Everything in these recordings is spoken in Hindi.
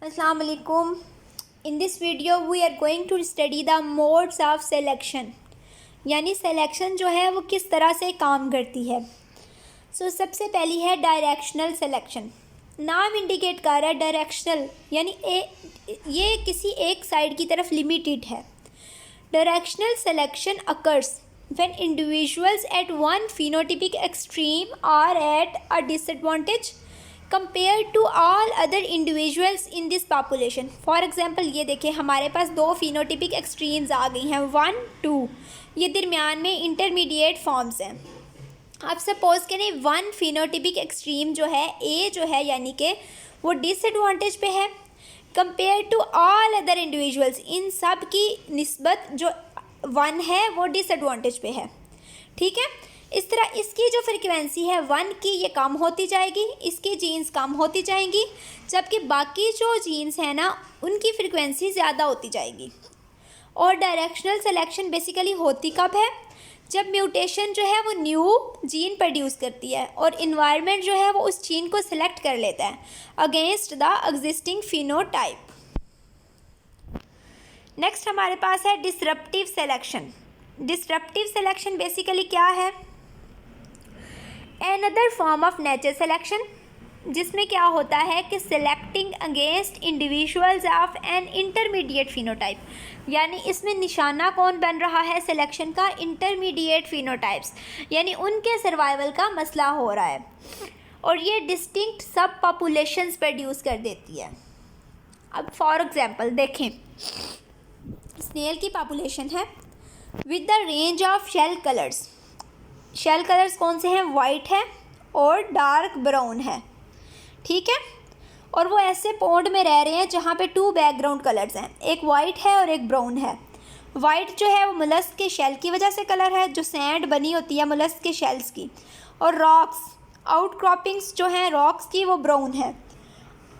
Assalamu alaikum. In this video we are going to study the modes of selection, यानी सिलेक्शन जो है वो किस तरह से काम करती है। सबसे पहली है डायरेक्शनल सिलेक्शन। नाम इंडिकेट कर रहा है डायरेक्शनल, यानी ये किसी एक साइड की तरफ लिमिटेड है। Directional selection occurs when individuals at one phenotypic extreme are at a disadvantage compared to all other individuals in this population। For example ये देखें, हमारे पास दो फिनोटिपिक एक्सट्रीम्स आ गई हैं 1, 2, ये दरमियान में इंटरमीडिएट फॉर्म्स हैं। आप सपोज करें 1 फिनोटिपिक एक्सट्रीम जो है ए जो है यानी कि वो डिसएडवांटेज पे है compare to all other individuals, इन सब की निस्बत जो 1 है वो डिसएडवांटेज पे है। ठीक है, इस तरह इसकी जो फ्रीक्वेंसी है 1 की ये कम होती जाएगी, इसकी जीन्स कम होती जाएंगी, जबकि बाकी जो जीन्स हैं ना उनकी फ्रीक्वेंसी ज़्यादा होती जाएगी। और डायरेक्शनल सिलेक्शन बेसिकली होती कब है? जब म्यूटेशन जो है वो न्यू जीन प्रोड्यूस करती है और इन्वायरमेंट जो है वो उस जीन को सिलेक्ट कर लेता है against the existing phenotype. Next हमारे पास है disruptive selection. Disruptive selection basically क्या है? Another form of nature selection, जिसमें क्या होता है कि selecting against individuals of an intermediate phenotype, यानी इसमें निशाना कौन बन रहा है सिलेक्शन का? इंटरमीडिएट फिनोटाइप्स, यानी उनके सर्वाइवल का मसला हो रहा है और ये डिस्टिंक्ट सब पॉपुलेशंस प्रोड्यूस कर देती है। अब फॉर एग्जांपल देखें, स्नेल की पॉपुलेशन है with the range of shell colours. Shell colours कौन से हैं? वाइट है और डार्क ब्राउन है। ठीक है, और वो ऐसे पॉन्ड में रह रहे हैं जहाँ पे 2 बैकग्राउंड कलर्स हैं, एक वाइट है और एक ब्राउन है। वाइट जो है वो मोलस्क के शेल की वजह से कलर है, जो सैंड बनी होती है मोलस्क के शेल्स की, और रॉक्स आउटक्रॉपिंग्स जो हैं रॉक्स की वो ब्राउन है।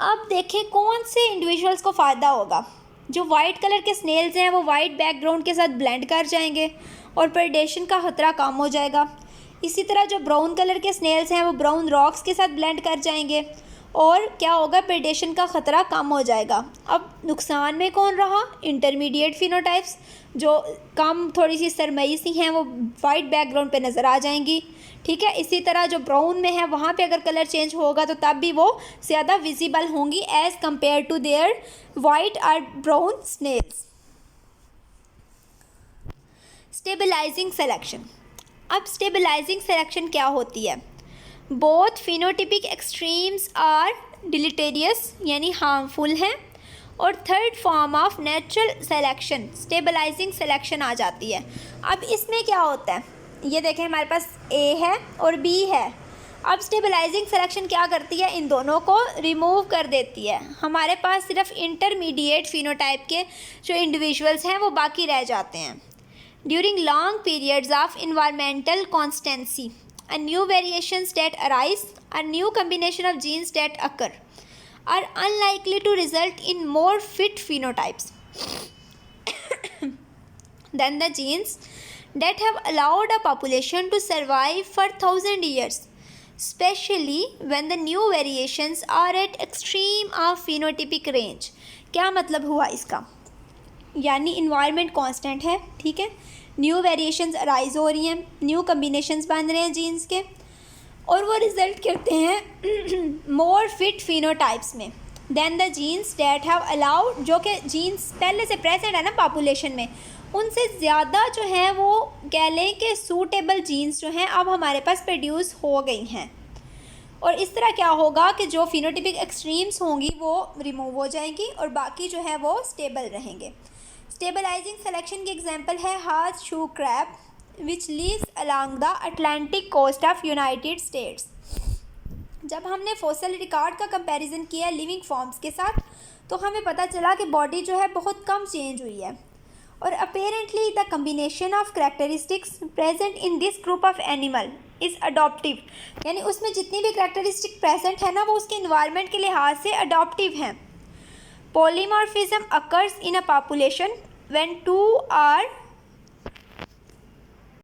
अब देखें कौन से इंडिविजुअल्स को फ़ायदा होगा। जो वाइट कलर के स्नेल्स हैं वो वाइट बैकग्राउंड के साथ ब्लेंड कर जाएंगे और प्रेडेशन का ख़तरा कम हो जाएगा। इसी तरह जो ब्राउन कलर के स्नेल्स हैं वो ब्राउन रॉक्स के साथ ब्लेंड कर जाएंगे और क्या होगा? प्रेडेशन का ख़तरा कम हो जाएगा। अब नुकसान में कौन रहा? इंटरमीडिएट फिनोटाइप्स जो कम थोड़ी सी सरमई सी हैं वो वाइट बैकग्राउंड पे नज़र आ जाएंगी। ठीक है, इसी तरह जो ब्राउन में है वहाँ पे अगर कलर चेंज होगा तो तब भी वो ज़्यादा विजिबल होंगी as compare to their white और ब्राउन स्नेल्स। Stabilising selection. अब स्टेबलाइजिंग सिलेक्शन क्या होती है? Both phenotypic extremes are deleterious, यानी हार्मफुल हैं, और third form of natural selection stabilising selection आ जाती है। अब इसमें क्या होता है? ये देखें, हमारे पास ए है और बी है। अब स्टेबलाइजिंग सिलेक्शन क्या करती है? इन दोनों को रिमूव कर देती है। हमारे पास सिर्फ इंटरमीडिएट फिनोटाइप के जो इंडिविजुअल्स हैं वो बाकी रह जाते हैं। During long periods of environmental constituency, a new variations that arise, a new combination of genes that occur are unlikely to result in more fit phenotypes than the genes that have allowed a population to survive for 1000 years, especially when the new variations are at extreme of phenotypic range। क्या मतलब हुआ इसका? यानी इन्वायरमेंट कांस्टेंट है, ठीक है, न्यू वेरिएशंस अराइज हो रही हैं, न्यू कम्बिनेशंस बन रहे हैं जीन्स के, और वो रिजल्ट करते हैं मोर फिट फिनोटाइप्स में than the genes that have allowed, जो कि जीन्स पहले से प्रेजेंट है ना पॉपुलेशन में, उनसे ज़्यादा जो है वो कह लें कि सूटेबल जीन्स जो हैं अब हमारे पास प्रोड्यूस हो गई हैं। और इस तरह क्या होगा कि जो फिनोटिपिक एक्सट्रीम्स होंगी वो रिमूव हो जाएंगी और बाकी जो है वो स्टेबल रहेंगे। स्टेबलाइजिंग सिलेक्शन की एग्जांपल है horseshoe crab which lives along the Atlantic coast of United States. जब हमने फॉसिल रिकॉर्ड का कंपैरिजन किया लिविंग फॉर्म्स के साथ तो हमें पता चला कि बॉडी जो है बहुत कम चेंज हुई है और apparently the combination of characteristics present in this group of animal is adoptive, यानी उसमें जितनी भी करैक्टरिस्टिक प्रेजेंट है ना वो उसके इन्वायरमेंट के लिहाज से अडॉप्टिव हैं। Polymorphism occurs in a population when 2 or